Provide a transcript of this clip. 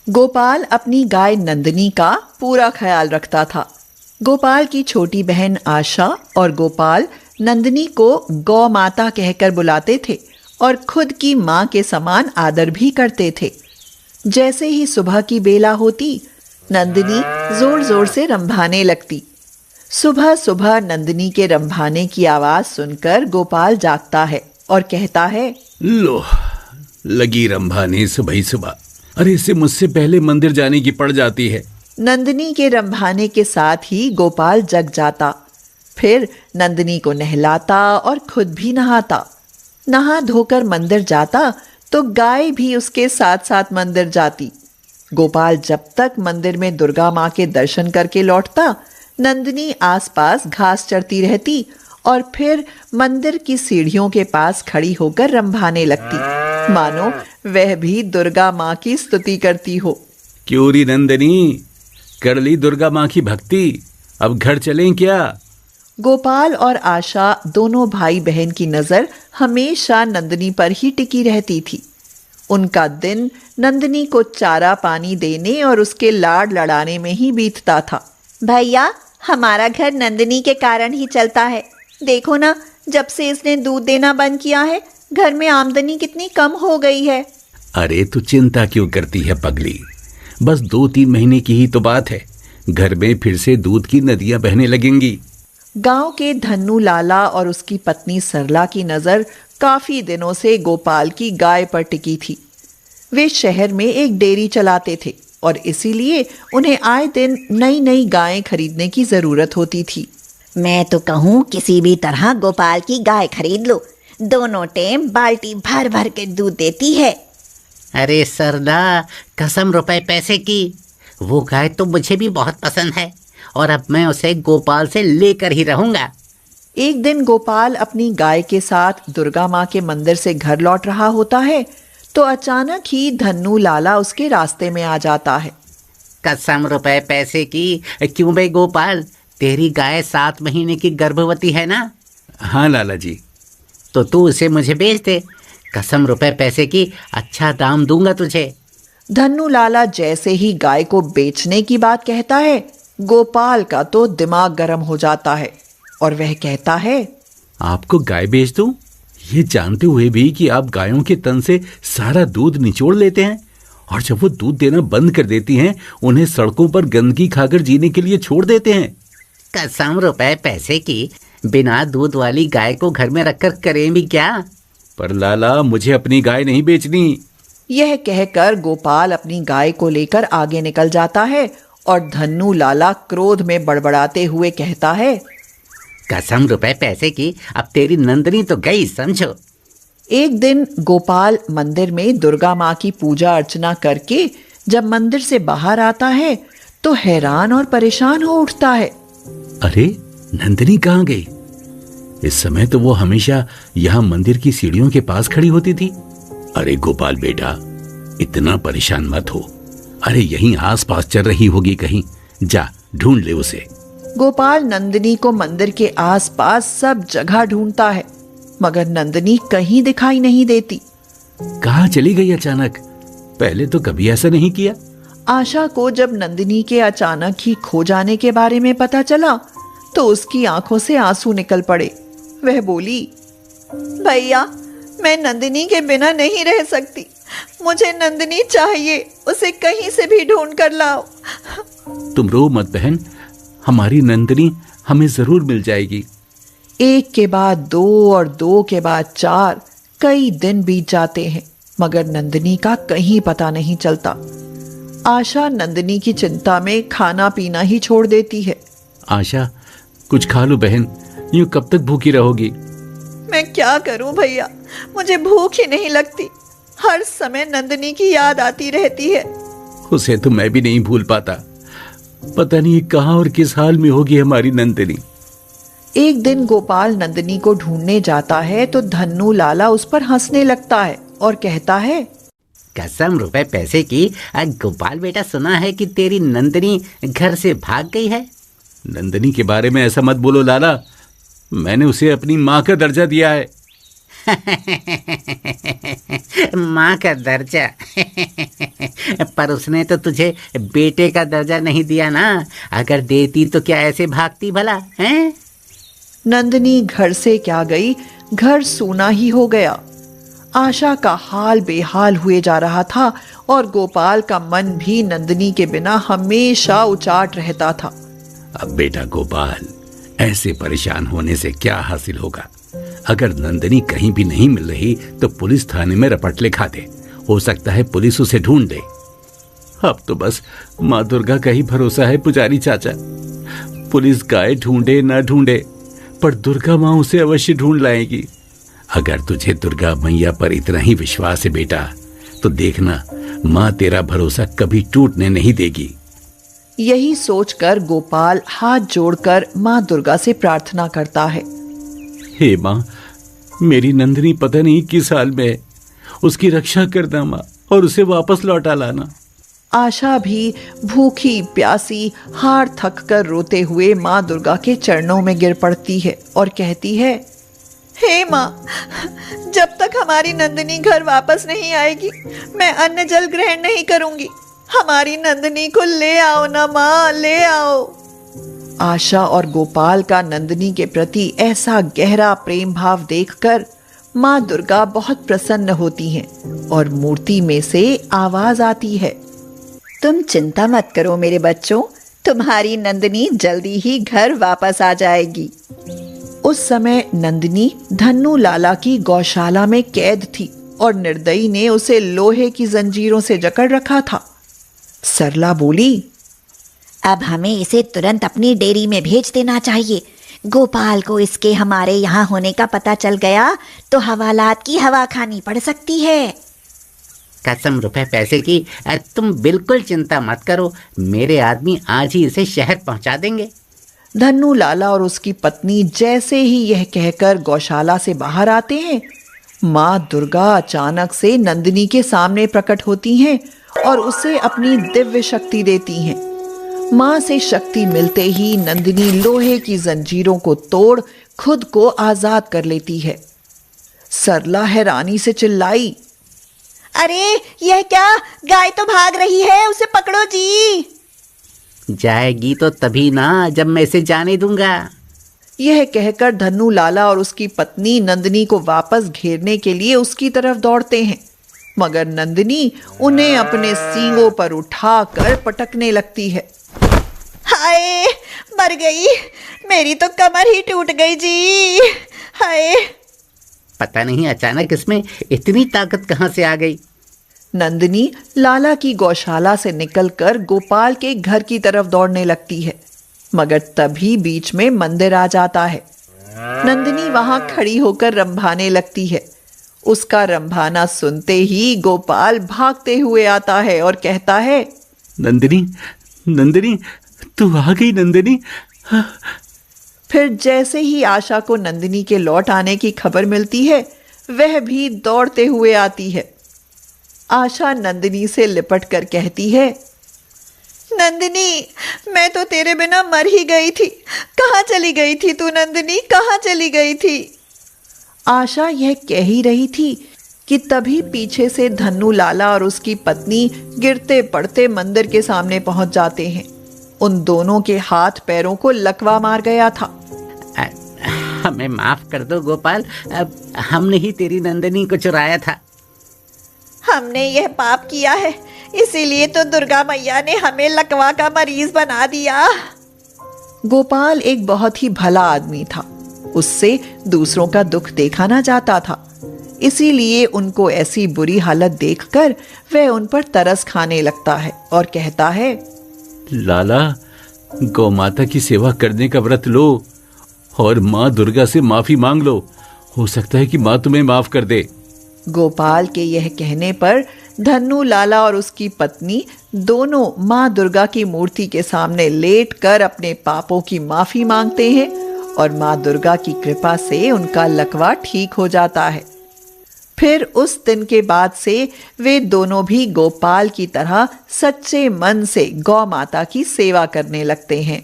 गोपाल अपनी गाय नंदिनी का पूरा ख्याल रखता था। गोपाल की छोटी बहन आशा और गोपाल नंदिनी को गौ माता कहकर बुलाते थे और खुद की माँ के समान आदर भी करते थे। जैसे ही सुबह की बेला होती, नंदिनी जोर जोर से रंभाने लगती। सुबह सुबह नंदिनी के रंभाने की आवाज सुनकर गोपाल जागता है और कहता है, लो, लगी रंभाने सुबह सुबह। अरे इसे मुझसे पहले मंदिर जाने की पड़ जाती है। नंदिनी के रंभाने के साथ ही गोपाल जग जाता। फिर नंदिनी को नहलाता और खुद भी नहाता। नहा धोकर मंदिर जाता तो गाय भी उसके साथ साथ मंदिर जाती। गोपाल जब तक मंदिर में दुर्गा माँ के दर्शन करके लौटता, नंदिनी आसपास घास चरती रहती और फिर मंदिर की सीढ़ियों के पास खड़ी होकर रंभाने लगती, मानो वह भी दुर्गा माँ की स्तुति करती हो। क्यों री नंदिनी, कर ली दुर्गा माँ की भक्ति, अब घर चलें क्या? गोपाल और आशा दोनों भाई बहन की नजर हमेशा नंदिनी पर ही टिकी रहती थी। उनका दिन नंदिनी को चारा पानी देने और उसके लाड लड़ाने में ही बीतता था। भैया, हमारा घर नंदिनी के कारण ही चलता है। देखो ना, जब से इसने दूध देना बंद किया है, घर में आमदनी कितनी कम हो गई है। अरे तू चिंता क्यों करती है पगली, बस 2-3 महीने की ही तो बात है, घर में फिर से दूध की नदियां बहने लगेंगी। गांव के धन्नू लाला और उसकी पत्नी सरला की नजर काफी दिनों से गोपाल की गाय पर टिकी थी। वे शहर में एक डेयरी चलाते थे और इसीलिए उन्हें आए दिन नई नई गायें खरीदने की जरूरत होती थी। मैं तो कहूँ किसी भी तरह गोपाल की गाय खरीद लो, दोनों टाइम बाल्टी भर भर के दूध देती है। अरे सरला, कसम रुपए पैसे की, वो गाय तो मुझे भी बहुत पसंद है और अब मैं उसे गोपाल से लेकर ही रहूंगा। एक दिन गोपाल अपनी गाय के साथ दुर्गा माँ के मंदिर से घर लौट रहा होता है तो अचानक ही धन्नू लाला उसके रास्ते में आ जाता है। कसम रुपए पैसे की, क्यों बे गोपाल, तेरी गाय 7 महीने की गर्भवती है ना? हाँ लाला जी। तो तू उसे मुझे बेच दे, कसम रुपए पैसे की, अच्छा दाम दूंगा तुझे। धन्नू लाला जैसे ही गाय को बेचने की बात कहता है, गोपाल का तो दिमाग गर्म हो जाता है और वह कहता है, आपको गाय बेच दूं, ये जानते हुए भी कि आप गायों के तन से सारा दूध निचोड़ लेते हैं और जब वो दूध देना बंद कर देती हैं, उन्हें सड़कों पर गंदगी खाकर जीने के लिए छोड़ देते हैं। कसम रुपए पैसे की, बिना दूध वाली गाय को घर में रखकर करें भी क्या? पर लाला, मुझे अपनी गाय नहीं बेचनी। यह कहकर गोपाल अपनी गाय को लेकर आगे निकल जाता है और धन्नू लाला क्रोध में बड़बड़ाते हुए कहता है, कसम रुपए पैसे की, अब तेरी नंदिनी तो गई समझो। एक दिन गोपाल मंदिर में दुर्गा माँ की पूजा अर्चना करके जब मंदिर से बाहर आता है तो हैरान और परेशान हो उठता है। अरे नंदिनी कहाँ गई? इस समय तो वो हमेशा यहाँ मंदिर की सीढ़ियों के पास खड़ी होती थी। अरे गोपाल बेटा, इतना परेशान मत हो, अरे यहीं आसपास चल रही होगी कहीं, जा ढूंढ ले उसे। गोपाल नंदिनी को मंदिर के आसपास सब जगह ढूंढता है मगर नंदिनी कहीं दिखाई नहीं देती। कहाँ चली गई अचानक? पहले तो कभी ऐसा नहीं किया। आशा को जब नंदिनी के अचानक ही खो जाने के बारे में पता चला तो उसकी आंखों से आंसू निकल पड़े। वह बोली, भैया, मैं नंदिनी के बिना नहीं रह सकती, मुझे नंदिनी चाहिए, उसे कहीं से भी ढूंढ कर लाओ। तुम रो मत बहन, हमारी नंदिनी हमें जरूर मिल जाएगी। एक के बाद 2 और 2 के बाद 4 कई दिन बीत जाते हैं मगर नंदिनी का कहीं पता नहीं चलता। आशा नंदिनी की चिंता में खाना पीना ही छोड़ देती है। आशा, कुछ खा लो बहन, यूं कब तक भूखी रहोगी? मैं क्या करूं भैया, मुझे भूख ही नहीं लगती, हर समय नंदिनी की याद आती रहती है। उसे तो मैं भी नहीं भूल पाता, पता नहीं कहाँ और किस हाल में होगी हमारी नंदिनी। एक दिन गोपाल नंदिनी को ढूंढने जाता है तो धन्नू लाला उस पर हंसने लगता है और कहता है, कसम रुपए पैसे की, गोपाल बेटा, सुना है कि तेरी नंदिनी घर से भाग गई है। नंदिनी के बारे में ऐसा मत बोलो लाला, मैंने उसे अपनी माँ का दर्जा दिया है। माँ का दर्जा। पर उसने तो तुझे बेटे का दर्जा नहीं दिया ना। अगर देती तो क्या ऐसे भागती भला, हैं? नंदिनी घर से क्या गई, घर सूना ही हो गया। आशा का हाल बेहाल हुए जा रहा था और गोपाल का मन भी नंदिनी के बिना हमेशा उचाट रहता था। अब बेटा गोपाल, ऐसे परेशान होने से क्या हासिल होगा? अगर नंदिनी कहीं भी नहीं मिल रही तो पुलिस थाने में रपट लिखा दे। हो सकता है पुलिस उसे ढूंढ दे। अब तो बस माँ दुर्गा का ही भरोसा है पुजारी चाचा। पुलिस गाय ढूंढे ना ढूंढे, पर दुर्गा माँ उसे अवश्य ढूंढ लाएगी। अगर तुझे दुर्गा मैया पर इतना ही विश्वास है बेटा, तो देखना माँ तेरा भरोसा कभी टूटने नहीं देगी। यही सोचकर गोपाल हाथ जोड़कर माँ दुर्गा से प्रार्थना करता है। हे माँ, मेरी नंदिनी पता नहीं किस हाल में है, उसकी रक्षा करना माँ, और उसे वापस लौटा लाना। आशा भी भूखी प्यासी हार थक कर रोते हुए माँ दुर्गा के चरणों में गिर पड़ती है और कहती है, हे माँ, जब तक हमारी नंदिनी घर वापस नहीं आएगी मैं अन्न जल ग्रहण नहीं करूंगी। हमारी नंदिनी को ले आओ ना माँ, ले आओ। आशा और गोपाल का नंदिनी के प्रति ऐसा गहरा प्रेम भाव देखकर माँ दुर्गा बहुत प्रसन्न होती हैं और मूर्ति में से आवाज आती है, तुम चिंता मत करो मेरे बच्चों, तुम्हारी नंदिनी जल्दी ही घर वापस आ जाएगी। उस समय नंदिनी धन्नू लाला की गौशाला में कैद थी और निर्दयी ने उसे लोहे की जंजीरों से जकड़ रखा था। सरला बोली, अब हमें इसे तुरंत अपनी डेयरी में भेज देना चाहिए। गोपाल को इसके हमारे यहाँ होने का पता चल गया तो हवालात की हवा खानी पड़ सकती है। कसम रुपए पैसे की तुम बिल्कुल चिंता मत करो, मेरे आदमी आज ही इसे शहर पहुंचा देंगे। धन्नू लाला और उसकी पत्नी जैसे ही यह कहकर गौशाला से बाहर आते हैं, माँ दुर्गा अचानक से नंदिनी के सामने प्रकट होती हैं और उसे अपनी दिव्य शक्ति देती हैं। माँ से शक्ति मिलते ही नंदिनी लोहे की जंजीरों को तोड़ खुद को आजाद कर लेती है। सरला हैरानी से चिल्लाई, अरे यह क्या, गाय तो भाग रही है, उसे पकड़ो जी। जाएगी तो तभी ना जब मैं इसे जाने दूंगा। यह कहकर धन्नू लाला और उसकी पत्नी नंदिनी को वापस घेरने के लिए उसकी तरफ दौड़ते हैं, मगर नंदिनी उन्हें अपने सींगों पर उठाकर पटकने लगती है। हाय, मर गई, मेरी तो कमर ही टूट गई जी। हाय, पता नहीं अचानक इसमें इतनी ताकत कहाँ से आ गई। नंदिनी लाला की गौशाला से निकलकर गोपाल के घर की तरफ दौड़ने लगती है, मगर तभी बीच में मंदिर आ जाता है। नंदिनी वहां खड़ी होकर रंभाने लगती है। उसका रंभाना सुनते ही गोपाल भागते हुए आता है और कहता है, नंदिनी, नंदिनी, तू आ गई नंदिनी। फिर जैसे ही आशा को नंदिनी के लौट आने की खबर मिलती है, वह भी दौड़ते हुए आती है। आशा नंदिनी से लिपट कर कहती है, नंदिनी, मैं तो तेरे बिना मर ही गई थी। कहाँ चली गई थी तू नंदिनी, कहाँ चली गई थी? आशा यह कह ही रही थी कि तभी पीछे से धन्नू लाला और उसकी पत्नी गिरते पड़ते मंदिर के सामने पहुंच जाते हैं। उन दोनों के हाथ पैरों को लकवा मार गया था। हमें माफ कर दो गोपाल, हमने ही तेरी नंदिनी को चुराया था। हमने यह पाप किया है, इसीलिए तो दुर्गा मैया ने हमें लकवा का मरीज बना दिया। गोपाल एक बहुत ही भला आदमी था, उससे दूसरों का दुख देखा ना जाता था, इसीलिए उनको ऐसी बुरी हालत देखकर वह उन पर तरस खाने लगता है और कहता है, लाला, गौ माता की सेवा करने का व्रत लो और माँ दुर्गा से माफी मांग लो। हो सकता है कि माँ तुम्हें माफ कर दे। गोपाल के यह कहने पर धन्नू लाला और उसकी पत्नी दोनों माँ दुर्गा की मूर्ति के सामने लेटकर अपने पापों की माफी मांगते हैं और माँ दुर्गा की कृपा से उनका लकवा ठीक हो जाता है। फिर उस दिन के बाद से वे दोनों भी गोपाल की तरह सच्चे मन से गौ माता की सेवा करने लगते हैं।